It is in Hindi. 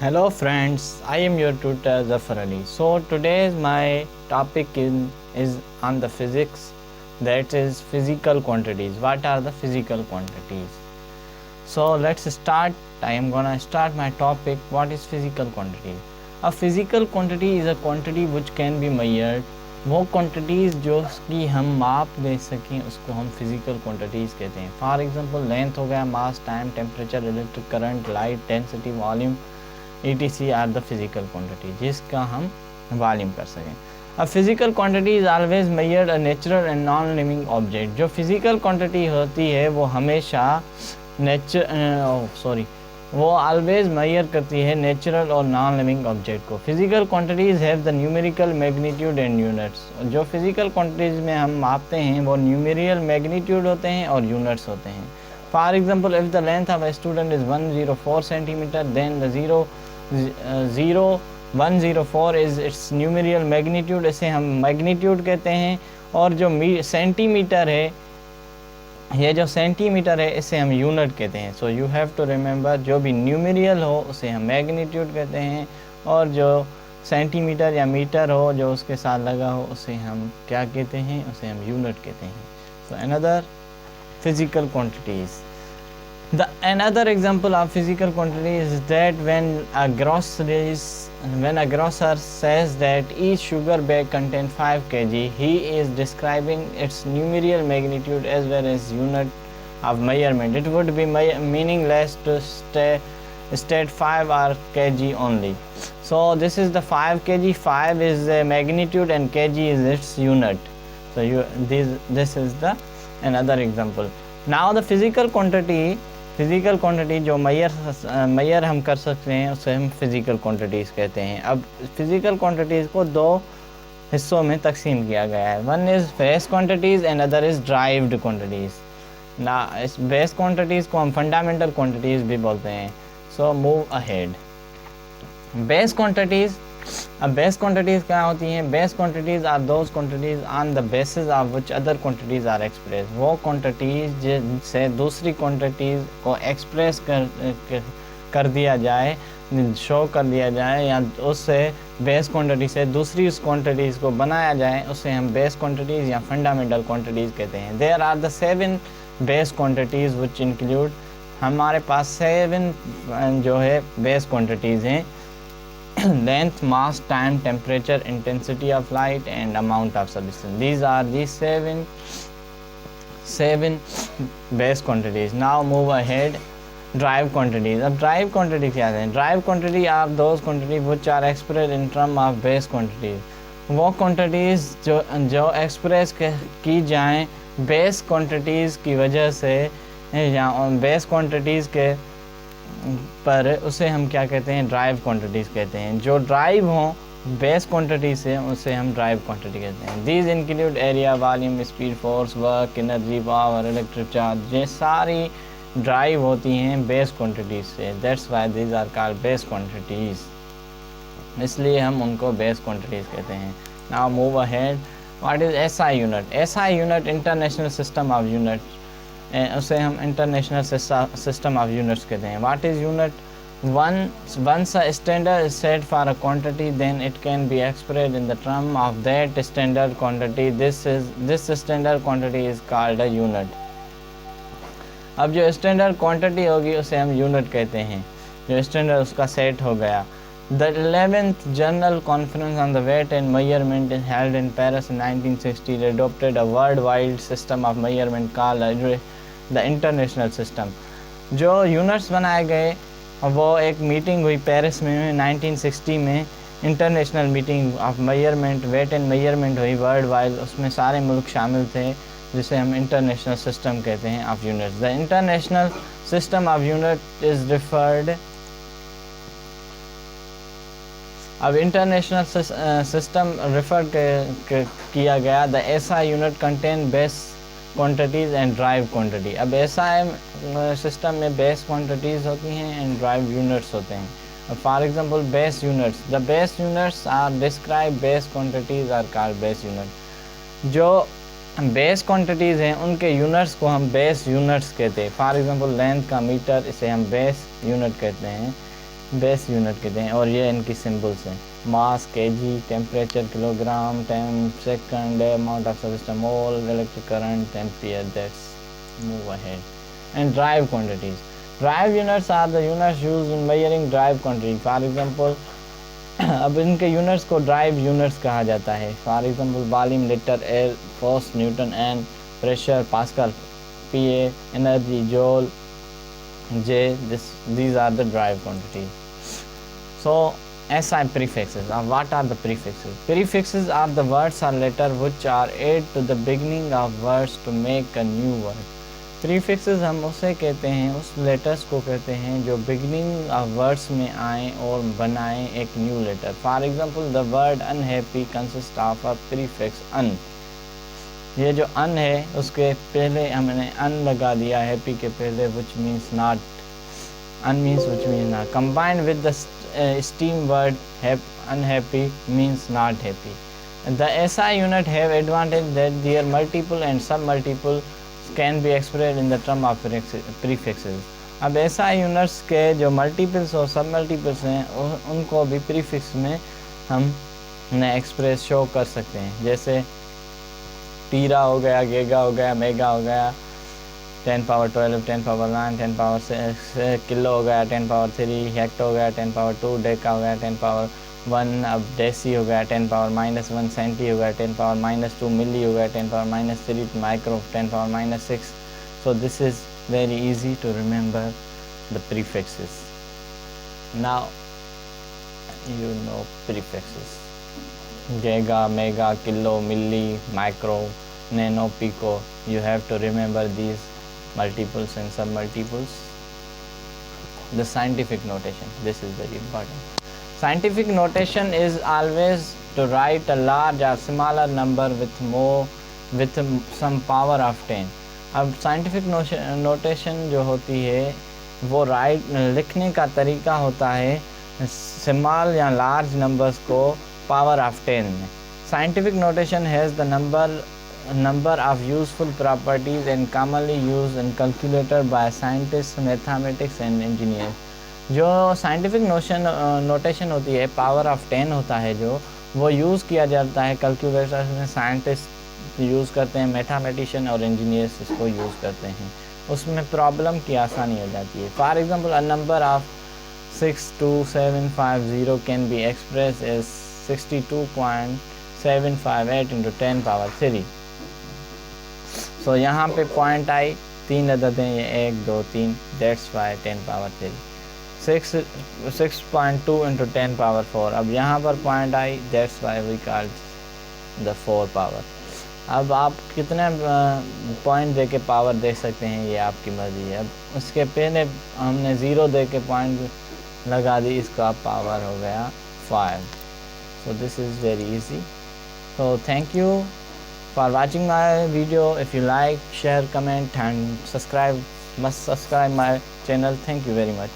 Hello friends, I am your tutor Zafar Ali. So today's my topic is on the physics, that is physical quantities. What are the physical quantities? So let's start. I am gonna start my topic. What is physical quantity? A physical quantity is a quantity which can be measured. वो क्वांटिटीज़ जो की हम माप दे सकें उसको हम फिज़िकल क्वांटिटीज़ कहते हैं. फॉर एग्जांपल लेंथ हो गया, mass, time, temperature, electric current, light, density, volume, etc are the physical quantity जिसका हम वॉल्यूम कर सकें. अब physical quantity is always measured a natural and non living object. जो फिजिकल क्वांटिटी होती है वो हमेशा वो ऑलवेज मेजर करती है नेचुरल और नॉन लिविंग ऑब्जेक्ट को. Physical quantities have the numerical magnitude and units. जो फिजिकल क्वांटिटीज़ में हम मापते हैं वो न्यूमेरिकल मैग्नीट्यूड होते हैं और यूनिट्स होते हैं. For example if the length of a student is 104 centimetre then the 0104 is its numerical magnitude. इसे हम मैग्नीट्यूड कहते हैं. और जो सेंटीमीटर है, ये जो सेंटीमीटर है इसे हम यूनिट कहते हैं. So you have to remember, जो भी न्यूमेरिकल हो उसे हम मैग्नीट्यूड कहते हैं और जो सेंटीमीटर या मीटर हो जो उसके साथ लगा हो उसे हम क्या कहते हैं, उसे हम यूनिट कहते हैं. So another physical quantities. Another example of physical quantity is that when a grocer says that each sugar bag contains 5 kg, he is describing its numerical magnitude as well as unit of measurement. It would be meaningless to state 5 or kg only. So this is the 5 kg. 5 is the magnitude and kg is its unit. So this is the another example. Now the physical quantity जो मेजर हम कर सकते हैं उसे हम फिज़िकल क्वांटिटीज़ कहते हैं. अब फिज़िकल क्वांटिटीज़ को दो हिस्सों में तकसीम किया गया है. One is base quantities and other is derived quantities. ना इस बेस क्वांटिटीज़ को हम फंडामेंटल क्वांटिटीज़ भी बोलते हैं. So move ahead. Base quantities. अब बेस क्वांटिटीज़ क्या होती हैं? Base quantities are those quantities on the basis of which other quantities are express. वो क्वांटिटीज़ जिनसे दूसरी क्वांटिटीज़ को एक्सप्रेस कर दिया जाए, शो कर दिया जाए, या उससे बेस क्वांटिटी से दूसरी उस क्वांटिटीज़ को बनाया जाए, उसे हम बेस क्वांटिटीज़ या फंडामेंटल क्वांटिटीज़ कहते हैं. There are the 7 base quantities which include. हमारे पास 7 जो है बेस क्वांटिटीज़ हैं. Length, mass, time, temperature, intensity of light and amount of substance. These are the seven base quantities. Now move ahead. Drive quantities. अब drive quantity क्या है? Drive quantity are those quantities which are expressed in terms of base quantities. वो quantities जो express की जाएं base quantities की वजह से या base quantities के पर उसे हम क्या कहते हैं? ड्राइव क्वांटिटीज़ कहते हैं. जो ड्राइव हों बेस क्वांटिटी से उसे हम ड्राइव क्वांटिटी कहते हैं. These include area, volume, speed, force, work, energy, power, electric charge. ये सारी ड्राइव होती हैं बेस क्वांटिटीज़ से. That's why these are called base quantities. इसलिए हम उनको बेस क्वांटिटीज़ कहते हैं. Now move ahead. What is SI unit? SI unit international system of unit. उसे हम इंटरनेशनल सिस्टम ऑफ यूनिट्स कहते हैं. What is unit? Once a standard is set for a quantity, then it can be expressed in the term of that standard quantity. This standard quantity is called a unit. अब जो स्टैंडर्ड क्वांटिटी होगी उसे हम यूनिट कहते हैं. जो स्टैंडर्ड उसका सेट हो गया. The 11th General Conference on the Weight and Measurement is held in Paris in 1960. It adopted a worldwide system of measurement called the International System. जो यूनिट्स बनाए गए वो एक मीटिंग हुई पेरिस में 1960 में. International meeting of measurement, weight and measurement हुई वर्ल्ड वाइड. उसमें सारे मुल्क शामिल थे जिसे हम इंटरनेशनल सिस्टम कहते हैं of units. The international system of unit is referred. अब इंटरनेशनल सिस्टम रेफर किया गया. The SI unit contain base quantities and derived quantity. अब एसआई सिस्टम में बेस क्वांटिटीज़ होती हैं एंड ड्राइव यूनिट्स होते हैं. For example base units. The base units are describe base quantities are called base unit. जो बेस क्वांटिटीज़ हैं उनके यूनिट्स को हम बेस यूनिट्स कहते हैं. फॉर एग्जांपल लेंथ का मीटर, इसे हम बेस यूनिट कहते हैं. बेस यूनिट कहते हैं और ये इनकी सिंबल्स हैं। Mass KG, temperature kilogram, time second, amount of substance mole, electric current ampere. That's move ahead. And derive quantities, derive units are the units used in measuring derive quantity. For example अब इनके यूनिट्स को ड्राइव यूनिट्स कहा जाता है। For example volume litre, air force newton and pressure pascal, PA energy joule, J, these are the drive quantities. So SI prefixes. What are the prefixes? Prefixes are the words or letter which are added to the beginning of words to make a new word. Prefixes हम उसे कहते हैं, उस letters को कहते हैं जो beginning of words में आए और बनाएं एक new letter. For example, the word unhappy consists of a prefix un. ये जो अन है उसके पहले हमने अन लगा दिया हैप्पी के पहले, which means not, un means which means not, combined with the stem word unhappy means not happy. The SI unit have advantage that there multiple and sub multiple can be expressed in the term of prefixes. अब SI यूनिट्स के जो मल्टीपल्स और सब मल्टीपल्स हैं उनको भी प्रीफिक्स में हम एक्सप्रेस शो कर सकते हैं। जैसे टीरा हो गया, गेगा हो गया, मेगा हो गया, 10 पावर 12, 10 पावर 9, 10 पावर 6, किलो हो गया 10 पावर 3, हेक्टो हो गया 10 पावर 2, डेका हो गया 10 पावर 1, अब डेसी हो गया 10 पावर -1, सेंटी हो गया 10 पावर -2, मिली हो गया 10 power -3, micro 10 power -6। So this is very easy to remember the prefixes. Now you know prefixes. Giga, mega, kilo, milli, micro, nano, pico. You have to remember these multiples and submultiples. The scientific notation, this is very important. Scientific notation is always to write a large or smaller number with some power of 10. अब साइंटिफिक नोटेशन जो होती है वो लिखने का तरीका होता है स्मॉल या लार्ज नंबर्स को power of 10 में। Scientific notation has the number of useful properties and commonly used in calculator by scientists, mathematics and engineers. जो scientific notation होती है power of 10 होता है जो वो यूज़ किया जाता है कैलकुलेटर में, साइंटिस्ट यूज़ करते हैं, मैथमेटिशियन और इंजीनियर्स इसको यूज़ करते हैं, उसमें प्रॉब्लम की आसानी हो जाती है। For example a number of 62750 can be express as 62.758 into 10 power 3। So यहाँ पे पॉइंट आई 3 अदद हैं, ये 1 2 3, that's why 10 power 3। 6.2 into 10 power 4, अब यहाँ पर पॉइंट आई, that's why we called the 4 power. अब आप कितने पॉइंट दे के पावर दे सकते हैं ये आपकी मर्ज़ी है। अब उसके पहले हमने 0 दे के पॉइंट लगा दी, इसका पावर हो गया 5। So this is very easy. So thank you for watching my video. If you like, share, comment and subscribe. Must subscribe my channel. Thank you very much.